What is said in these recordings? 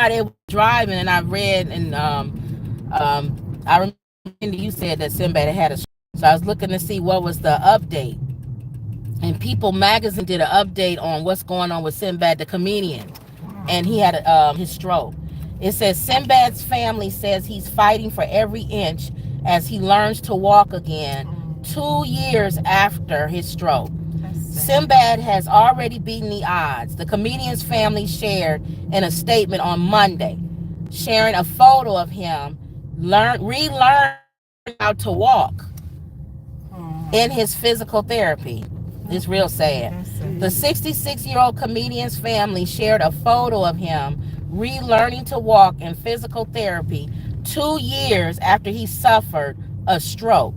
Friday I was driving and I read and I remember you said that Sinbad had a stroke. So I was looking to see what was the update. And People Magazine did an update on what's going on with Sinbad the comedian, and he had his stroke. It says Sinbad's family says he's fighting for every inch as he learns to walk again 2 years after his stroke. Sinbad has already beaten the odds. The comedian's family shared in a statement on Monday, sharing a photo of him relearning how to walk in his physical therapy. It's real sad. The 66-year-old comedian's family shared a photo of him relearning to walk in physical therapy 2 years after he suffered a stroke,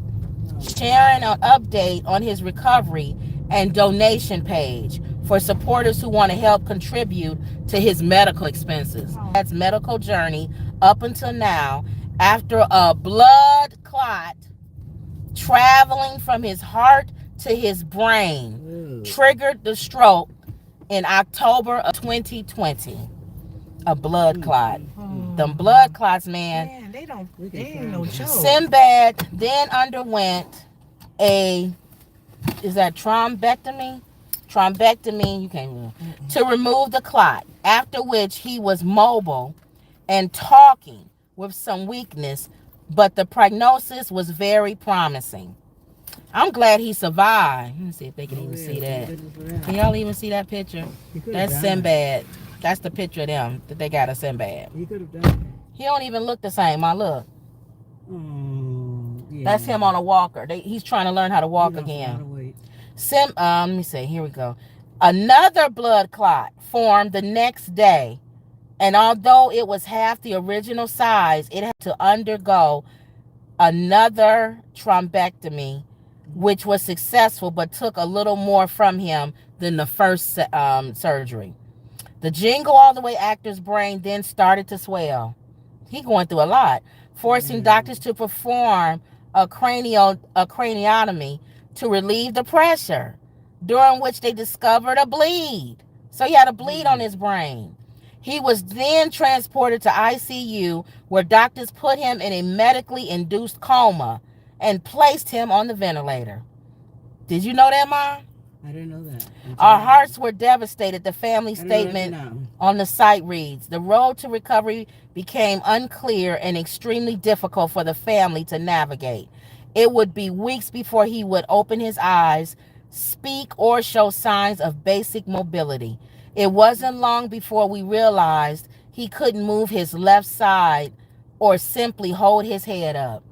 sharing an update on his recovery and donation page for supporters who want to help contribute to his medical expenses. That's medical journey up until now, after a blood clot traveling from his heart to his brain triggered the stroke in October of 2020. A blood clot. Them blood clots, man. They ain't no joke. Sinbad then underwent is that trombectomy? Trombectomy, you can't remember. To remove the clot, after which he was mobile and talking with some weakness, but the prognosis was very promising. I'm glad he survived. Let me see if they can even see that. Can y'all even see that picture? That's Sinbad. That's the picture of them that they got of Sinbad. He could have done it. He don't even look the same. I look. Yeah. That's him on a walker. He's trying to learn how to walk again. Let me see. Here we go. Another blood clot formed the next day, and although it was half the original size, it had to undergo another trombectomy, which was successful but took a little more from him than the first surgery. The Jingle All the Way actor's brain then started to swell. He going through a lot, forcing doctors to perform a craniotomy to relieve the pressure, during which they discovered a bleed. So he had a bleed on his brain. He was then transported to ICU, where doctors put him in a medically induced coma and placed him on the ventilator. Did you know that, Mom? I didn't know that. Our hearts were devastated. The family statement on the site reads, the road to recovery became unclear and extremely difficult for the family to navigate. It would be weeks before he would open his eyes, speak, or show signs of basic mobility. It wasn't long before we realized he couldn't move his left side or simply hold his head up.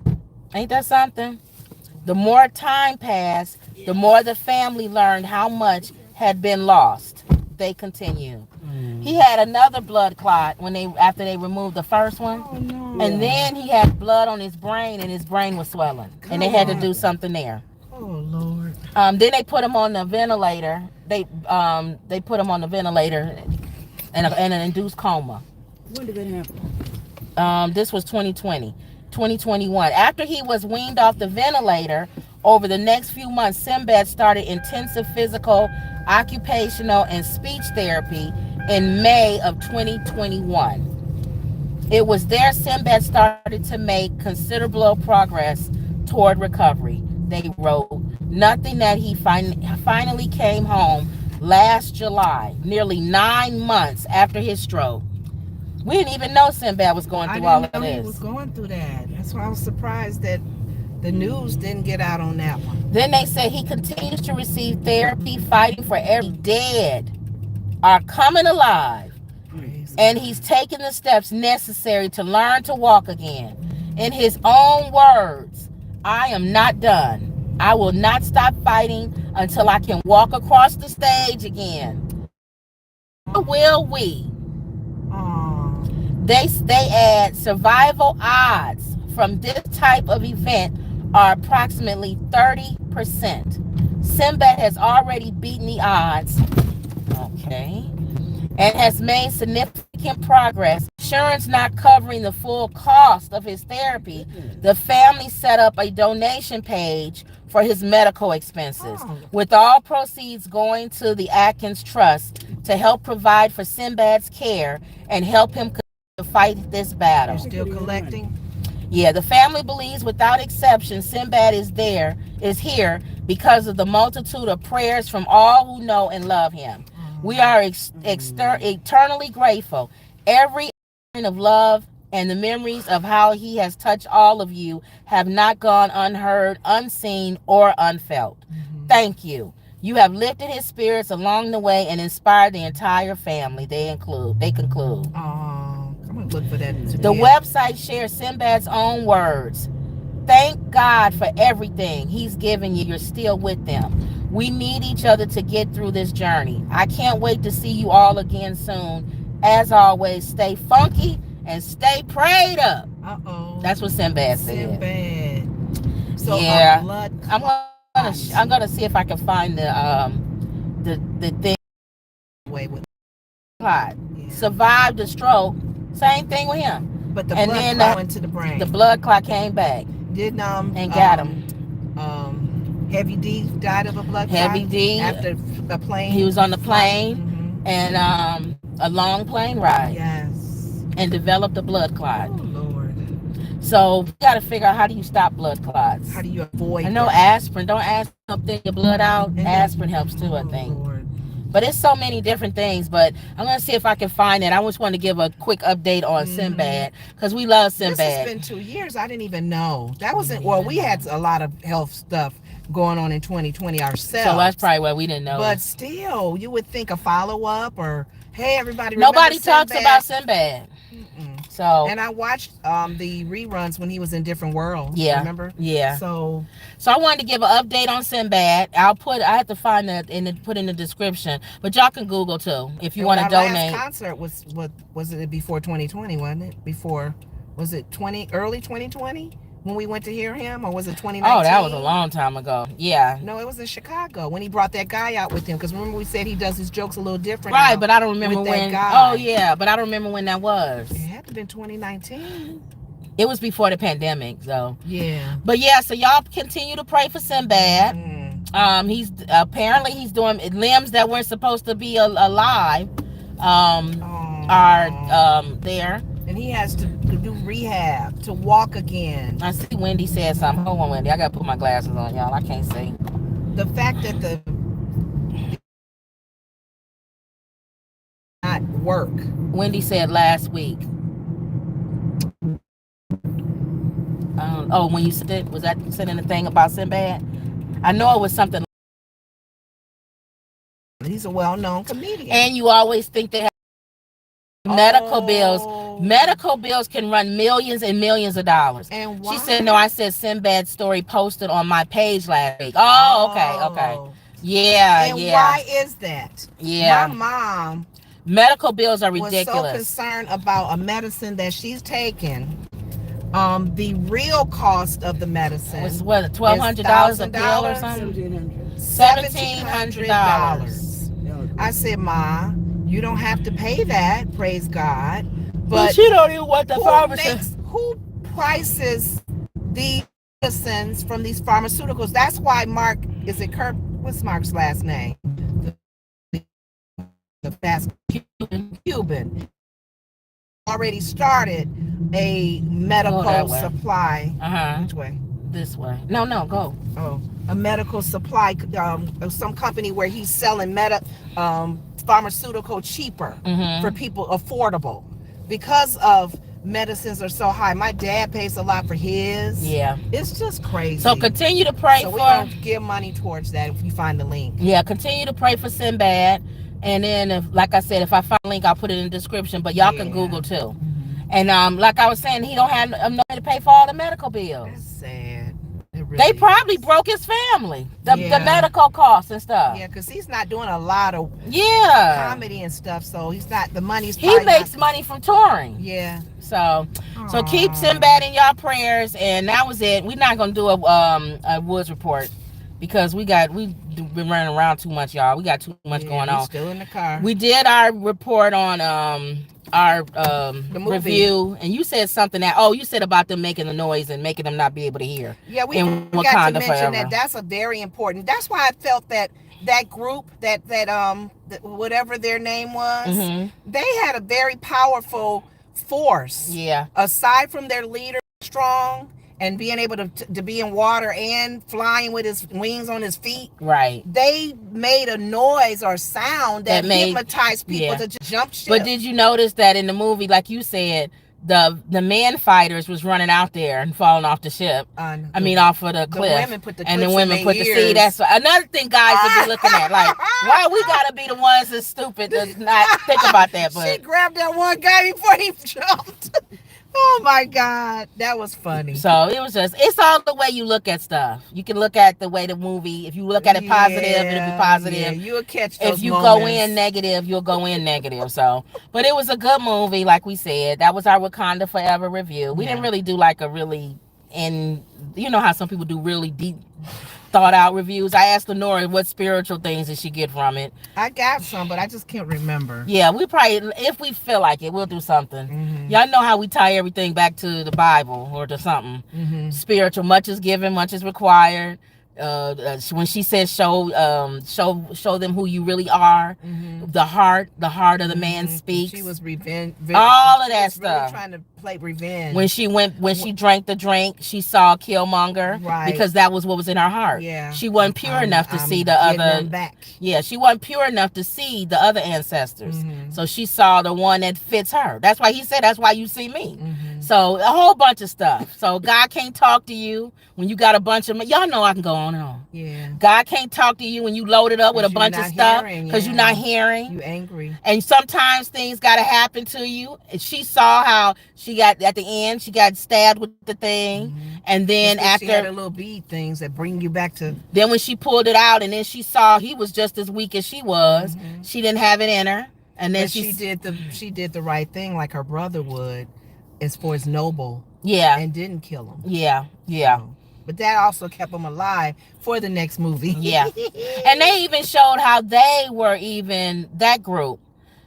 Ain't that something? The more time passed, the more the family learned how much had been lost. They continue. He had another blood clot after they removed the first one. Oh, no. And then he had blood on his brain, and his brain was swelling. And they had to do something there. Oh, Lord. Then they put him on the ventilator. They put him on the ventilator and an induced coma. When did that happen? This was 2021. After he was weaned off the ventilator, over the next few months, Sinbad started intensive physical, occupational, and speech therapy in May of 2021. It was there Sinbad started to make considerable progress toward recovery. They wrote, nothing that he finally came home last July, nearly 9 months after his stroke. We didn't even know Sinbad was going through all of this. He was going through that. That's why I was surprised that the news didn't get out on that one. Then they said he continues to receive therapy, fighting for every dead are coming alive. And he's taking the steps necessary to learn to walk again. In his own words, I am not done. I will not stop fighting until I can walk across the stage again. Will we? They add survival odds from this type of event are approximately 30%. Sinbad has already beaten the odds, and has made significant progress. Insurance not covering the full cost of his therapy, the family set up a donation page for his medical expenses, with all proceeds going to the Atkins Trust to help provide for Sinbad's care and help him to fight this battle. They're still collecting. Yeah, the family believes without exception Sinbad is here because of the multitude of prayers from all who know and love him. We are eternally grateful. Every action of love and the memories of how he has touched all of you have not gone unheard, unseen, or unfelt. Thank you. You have lifted his spirits along the way and inspired the entire family. They conclude. Oh, I'm gonna look for that. The website shares Sinbad's own words. Thank God for everything he's given you. You're still with them. We need each other to get through this journey. I can't wait to see you all again soon. As always, stay funky and stay prayed up. Uh-oh. That's what Sinbad said. Sinbad. So yeah. Blood I'm gonna see if I can find the thing. With Clot. Survived the stroke. Same thing with him. But the blood clot went to the brain. The blood clot came back. Didn't and got him. Heavy D died of a blood clot. Heavy D after the plane. He was on the plane and a long plane ride. Yes. And developed a blood clot. Oh Lord. So you got to figure out how do you stop blood clots. How do you avoid? I know aspirin. Don't aspirin help thin your blood out. Aspirin helps too, I think. Lord. But it's so many different things. But I'm gonna see if I can find it. I just want to give a quick update on Sinbad because we love Sinbad. This has been 2 years. I didn't even know that wasn't. Well, we had a lot of health stuff going on in 2020 ourselves. So that's probably why we didn't know. But still, you would think a follow up or hey, everybody. Nobody talks about Sinbad. So and I watched the reruns when he was in different worlds. Yeah, remember? Yeah. So I wanted to give an update on Sinbad. I had to find that and put in the description, but y'all can Google too if you want to donate. Last concert was it before 2020? Wasn't it before? Was it early 2020 when we went to hear him, or was it 2019? Oh, that was a long time ago. Yeah. No, it was in Chicago when he brought that guy out with him. Because remember we said he does his jokes a little different. Right, but I don't remember when. Guy. Oh yeah, but I don't remember when that was. It had to have been 2019. It was before the pandemic, so. Yeah. But yeah, so y'all continue to pray for Sinbad. He's doing limbs that weren't supposed to be alive. Are there. And he has to do rehab to walk again. I see Wendy said something. Hold on, Wendy. I gotta put my glasses on, y'all. I can't see. The fact that the not work. Wendy said last week. When you said it, was that sending a thing about Sinbad? I know it was something. He's a well-known comedian. And you always think they have medical bills. Medical bills can run millions and millions of dollars. And why? She said, no, I said Sinbad's story posted on my page last week. Oh, okay. Yeah, and why is that? Yeah. My mom medical bills are ridiculous. Was so concerned about a medicine that she's taking. The real cost of the medicine was what, $1,200 a pill or something? $1,700. I said, Ma, you don't have to pay that, praise God. But she don't even want the pharmacist. Who prices the medicines from these pharmaceuticals? That's why Mark, is it Kirk? What's Mark's last name? The fast Cuban already started a medical supply. Which way? This way. No, go. Oh, a medical supply. Some company where he's selling pharmaceutical cheaper for people, affordable. Because of medicines are so high. My dad pays a lot for his. Yeah. It's just crazy. So continue to pray for. So we don't give money towards that if you find the link. Yeah, continue to pray for Sinbad. And then, like I said, if I find a link, I'll put it in the description. But y'all can Google too. And like I was saying, he don't have no money to pay for all the medical bills. That's sad. Really they probably broke his family, the medical costs and stuff. Yeah, because he's not doing a lot of comedy and stuff, so he's not, the money's he makes money from touring. Yeah. So keep Sinbad in y'all prayers, and that was it. We're not gonna do a Woods report because we've been running around too much, y'all. We got too much going on. Still in the car. We did our report on our review, and you said something that you said about them making the noise and making them not be able to hear. Yeah, we forgot to mention that. That's a very important. That's why I felt that group that whatever their name was, they had a very powerful force. Yeah. Aside from their leader strong and being able to be in water and flying with his wings on his feet, Right. they made a noise or sound that hypnotized people to just jump ship. But did you notice that in the movie, like you said, the man fighters was running out there and falling off the ship? Off of the cliff. The women put the and the clips women in put their the see. ears. That's another thing guys would be looking at. Like, why we gotta be the ones that's stupid to not think about that? But she grabbed that one guy before he jumped. Oh my God, that was funny. So it was it's all the way you look at stuff. You can look at the way the movie, if you look at it positive, it'll be positive. Yeah, you'll catch those If you moments. go in negative, you'll go in negative. So, but it was a good movie, like we said. That was our Wakanda Forever review. We didn't really do like a really, and you know how some people do really deep thought out reviews. I asked Lenora what spiritual things did she get from it. I got some, but I just can't remember. Yeah, we probably, if we feel like it, we'll do something. Mm-hmm. Y'all know how we tie everything back to the Bible or to something. Mm-hmm. Spiritual, much is given, much is required. When she says show them who you really are, mm-hmm. the heart of the man speaks. She was revenge. All of that stuff. Really trying to play revenge. When she drank the drink, she saw Killmonger, right? Because that was what was in her heart. Yeah. She wasn't pure enough to see the other. Back. Yeah, she wasn't pure enough to see the other ancestors. Mm-hmm. So she saw the one that fits her. That's why he said, "That's why you see me." Mm-hmm. So a whole bunch of stuff. So God can't talk to you when you got a bunch of, y'all know I can go on and on. Yeah. God can't talk to you when you loaded up with a bunch of stuff because you're not hearing. You angry. And sometimes things got to happen to you. And she saw how she got at the end. She got stabbed with the thing, mm-hmm. and then after she had a little bead things that bring you back to. Then when she pulled it out, and then she saw he was just as weak as she was. Mm-hmm. She didn't have it in her, and then she did the right thing like her brother would, as far as noble. Yeah. And didn't kill him. Yeah. Yeah. But that also kept them alive for the next movie. Yeah. And they even showed how that group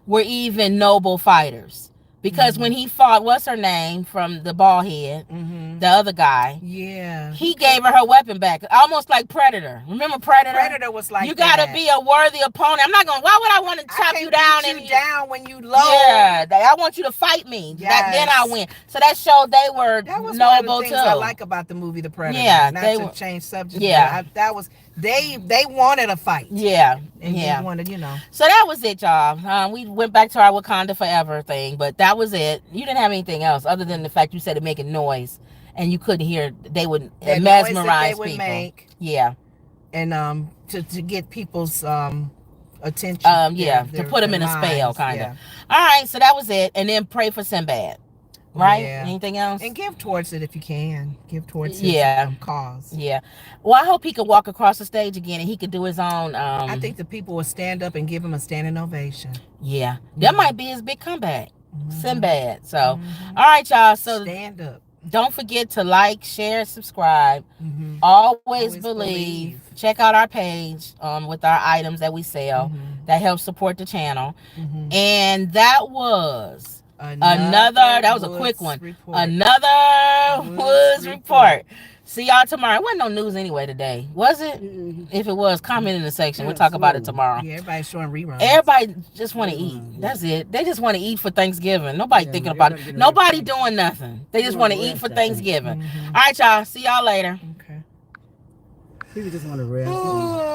were even noble fighters. Because mm-hmm. when he fought, what's her name from the bald head, mm-hmm. the other guy? Yeah. He gave her weapon back, almost like Predator. Remember Predator? Predator was like, you gotta be a worthy opponent. I'm not gonna. Why would I want to chop you down and down when you low? Yeah, I want you to fight me. Yes. Then I win. So that showed they were that was noble one of the things too. I like about the movie The Predator. Yeah, not to change subject. Yeah, that was. They wanted a fight. Yeah. And yeah. They wanted, So that was it, y'all. We went back to our Wakanda Forever thing, but that was it. You didn't have anything else other than the fact you said it making noise and you couldn't hear. They would mesmerize people. Make, yeah. And to get people's attention. To put them in a spell, kind of. All right, so that was it. And then pray for Sinbad. Right? Yeah. Anything else? And give towards it if you can. Give towards his cause. Yeah. Well, I hope he could walk across the stage again and he could do his own. I think the people will stand up and give him a standing ovation. Yeah. That might be his big comeback. Mm-hmm. Sinbad. So, all right, y'all. So stand up. Don't forget to like, share, subscribe. Mm-hmm. Always believe. Check out our page with our items that we sell. Mm-hmm. That helps support the channel. Mm-hmm. And that was... Another that was a quick one. Report. Another Woods Report. See y'all tomorrow. It wasn't no news anyway today, was it? Mm-hmm. If it was, comment in the section. We'll talk about it tomorrow. Yeah, everybody's showing reruns. Everybody just want to eat. That's it. They just want to eat for Thanksgiving. Nobody thinking about it. Nobody doing nothing. They just want to eat for Thanksgiving. Mm-hmm. All right, y'all. See y'all later. Okay. People just want to rest.